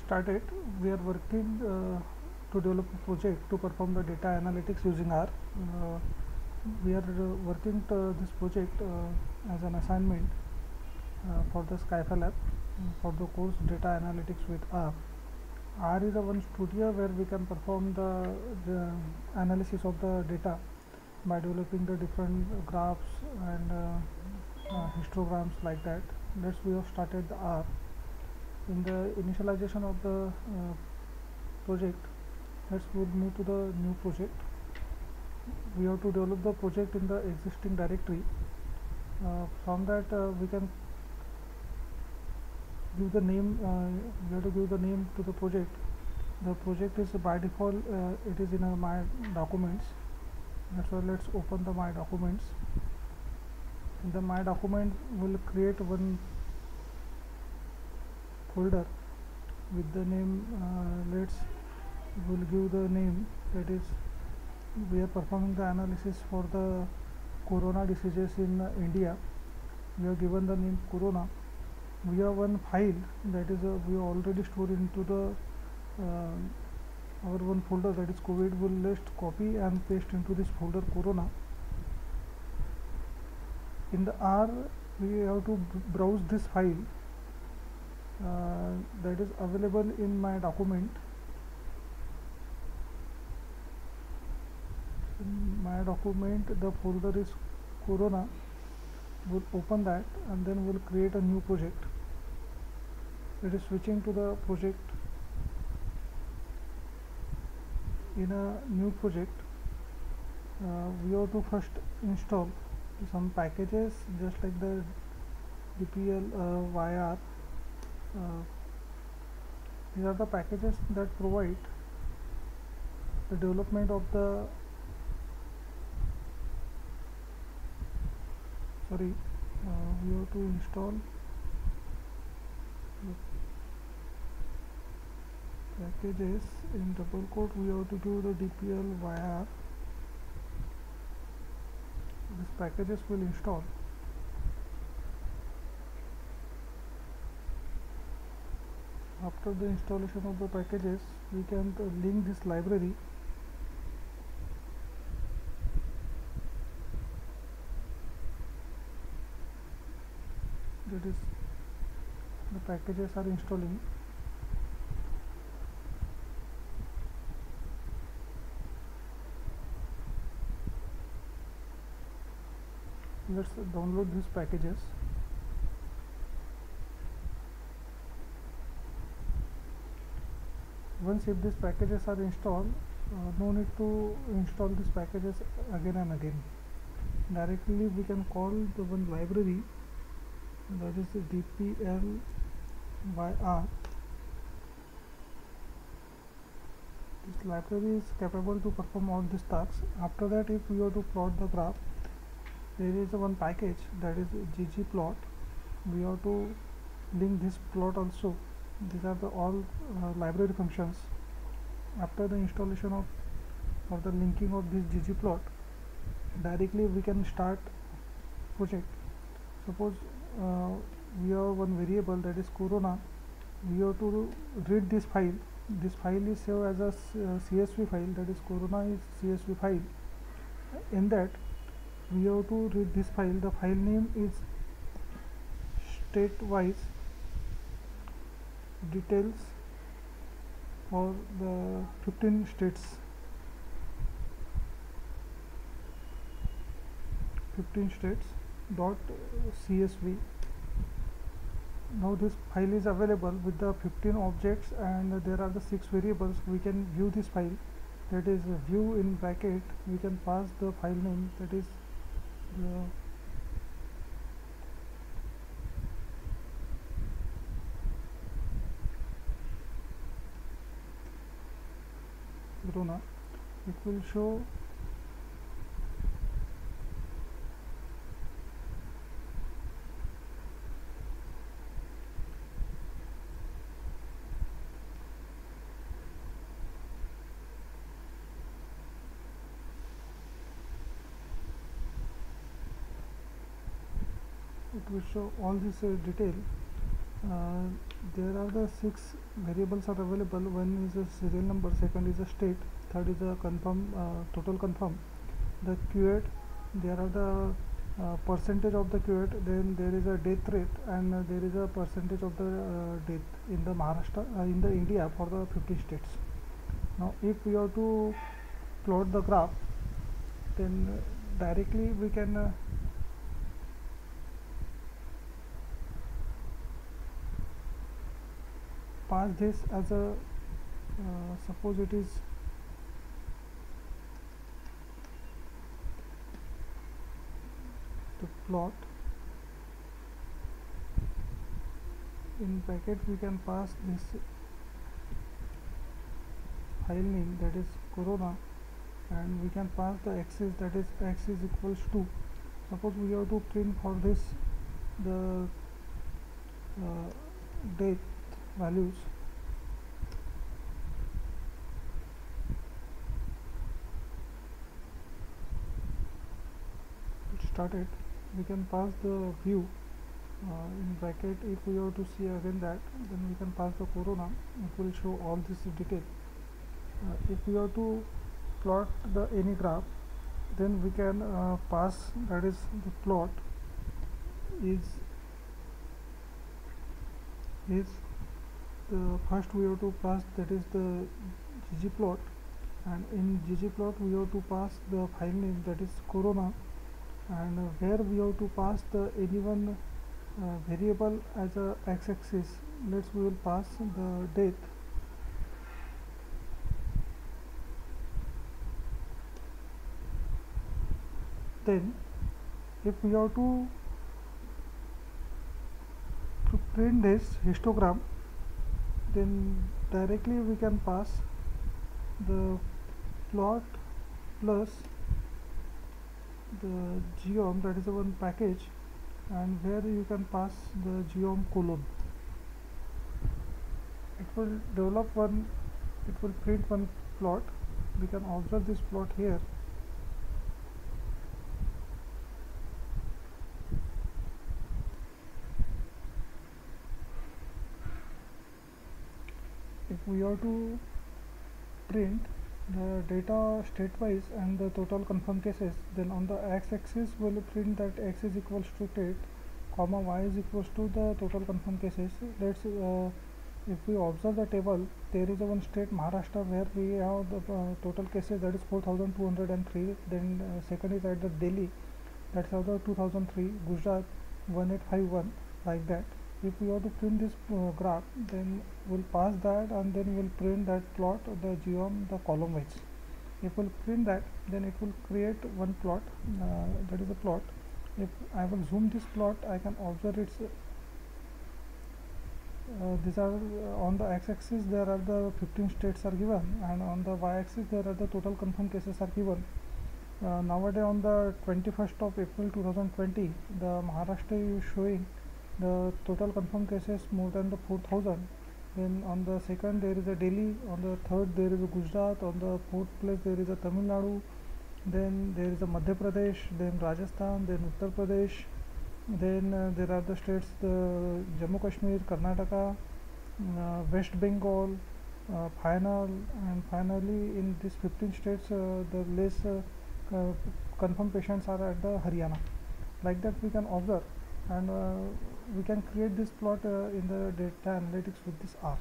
started, we are working to develop a project to perform the data analytics using R. We are working to this project as an assignment for the Skyfall lab for the course data analytics with R. R is a one studio where we can perform the analysis of the data by developing the different graphs and histograms like that. We have started the R. In the initialization of the project, we'll move to the new project. We have to develop the project in the existing directory. From that we can give the name. We have to give the name to the project. The project is by default it is in my documents. That's why let's open the my documents. In the my document will create one folder with the name. We'll give the name, that is we are performing the analysis for the corona diseases in India. We have given the name corona. We have one file that is we already stored into the our one folder, that is COVID. Will just copy and paste into this folder corona. In the R we have to browse this file that is available in my document. In my document the folder is corona. We'll open that and then we'll create a new project. It is switching to the project. In a new project we have to first install some packages just like the DPL YR. These are the packages that provide the development of the we have to install the packages in double quote. We have to do the DPL YR. These packages will install. After the installation of the packages, we can link this library. That is, the packages are installing. Let's download these packages. Once if these packages are installed, no need to install these packages again and again. Directly we can call the one library, that is DPL YR. This library is capable to perform all these tasks. After that, if we have to plot the graph, there is one package, that is ggplot. We have to link this plot also. These are the all library functions. After the installation of or the linking of this ggplot, directly we can start project. Suppose we have one variable, that is corona. We have to read this file. This file is saved as a CSV file, that is corona is CSV file. In that we have to read this file. The file name is state-wise details for the 15 states. 15 states dot CSV. Now this file is available with the 15 objects and there are the 6 variables. We can view this file, that is view in bracket. We can pass the file name, that is the corona. It will show all this detail, uh, there are the 6 variables are available. One is a serial number, second is a state, third is a confirm, total confirm, the QAT. There are the percentage of the QAT, then there is a death rate, and there is a percentage of the death in the Maharashtra, in the India for the 50 states. Now if we have to plot the graph, then directly we can pass this as a suppose it is the plot. In bracket we can pass this file name, that is corona, and we can pass the axis, that is x is equals to, suppose we have to print for this the date values. To start it, we can pass the view in bracket. If we have to see again that, then we can pass the corona, it will show all this detail. If we have to plot the any graph, then we can pass, that is the plot is the first we have to pass, that is the ggplot, and in ggplot we have to pass the file name, that is corona, and where we have to pass the any one variable as a x-axis. Let's we will pass the date. Then if we have to print this histogram, then directly we can pass the plot plus the geom, that is the one package, and where you can pass the geom colon. It will develop one, it will print one plot. We can observe this plot here. If we are to print the data state-wise and the total confirmed cases, then on the x-axis we will print that x is equals to state, comma y is equals to the total confirmed cases. Let's if we observe the table, there is a one state Maharashtra where we have the total cases, that is 4203. Then second is at the Delhi, that's how the 2003, Gujarat 1851, like that. If we have to print this graph, then we'll pass that and then we'll print that plot, the geom, the column wise. If we'll print that, then it will create one plot, that is a plot. If I will zoom this plot, I can observe its these are on the x-axis there are the 15 states are given, and on the y-axis there are the total confirmed cases are given. Nowadays on the 21st of April 2020, the Maharashtra is showing the total confirmed cases more than the 4,000. Then on the second there is a Delhi, on the third there is a Gujarat, on the fourth place there is a Tamil Nadu, then there is a Madhya Pradesh, then Rajasthan, then Uttar Pradesh, then there are the states, the Jammu Kashmir, Karnataka, West Bengal, final, and finally in these 15 states the less confirmed patients are at the Haryana. Like that we can observe, and we can create this plot in the data analytics with this R.